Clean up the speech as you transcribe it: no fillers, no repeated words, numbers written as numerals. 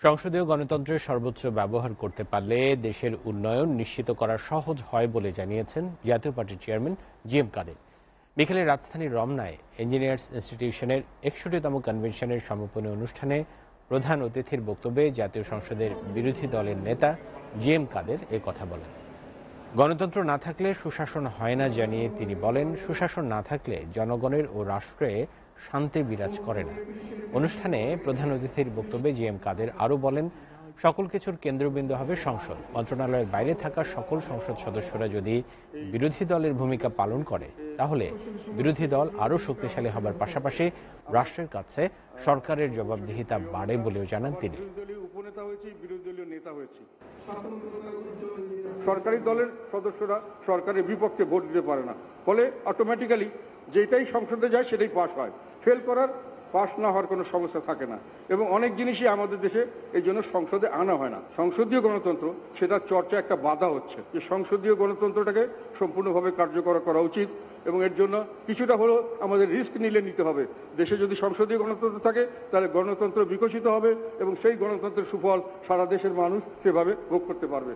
সংসদীয় গণতন্ত্রের সর্বোচ্চ ব্যবহার করতে পারলে দেশের উন্নয়ন নিশ্চিত করা সহজ হয় বলে জানিয়েছেন জাতীয় পার্টির চেয়ারম্যান জি.এম. কাদের। বিকেলে রাজধানীর রমনায় ইঞ্জিনিয়ার্স ইনস্টিটিউশনের 61তম কনভেনশনের সমাপনী অনুষ্ঠানে প্রধান অতিথির বক্তব্যে জাতীয় সংসদের বিরোধী দলের নেতা জি.এম. কাদের এ কথা বলেন। গণতন্ত্র না থাকলে সুশাসন হয় না জানিয়ে তিনি বলেন, সুশাসন না থাকলে জনগণের ও রাষ্ট্রে শান্তি বিরাজ করে না। অনুষ্ঠানে প্রধান অতিথির বক্তব্যে জি.এম. কাদের আরও বলেন, সকল কিছুর কেন্দ্রবিন্দু হবে সংসদ। মন্ত্রণালয়ের বাইরে থাকা সকল সংসদ সদস্যরা যদি বিরোধী দলের ভূমিকা পালন করে, তাহলে বিরোধী দল আরও শক্তিশালী হবার পাশাপাশি রাষ্ট্রের কাছে সরকারের জবাবদিহিতা বাড়ে বলেও জানান তিনি। সরকারি দলের সদস্যরা সরকারের বিপক্ষে ভোট দিতে পারে না, ফলে অটোমেটিক্যালি যেটাই সংসদে যায় সেটাই পাস হয়। ফেল করার, পাস না হওয়ার কোনো সমস্যা থাকে না, এবং অনেক জিনিসই আমাদের দেশে এই জন্য সংসদে আনা হয় না। সংসদীয় গণতন্ত্র সেটার চর্চা একটা বাধা হচ্ছে, যে সংসদীয় গণতন্ত্রটাকে সম্পূর্ণভাবে কার্যকর করা উচিত, এবং এর জন্য কিছুটা হলেও আমাদের রিস্ক নিতে হবে। দেশে যদি সংসদীয় গণতন্ত্র থাকে তাহলে গণতন্ত্র বিকশিত হবে এবং সেই গণতন্ত্রের সুফল সারা দেশের মানুষ সেভাবে ভোগ করতে পারবে।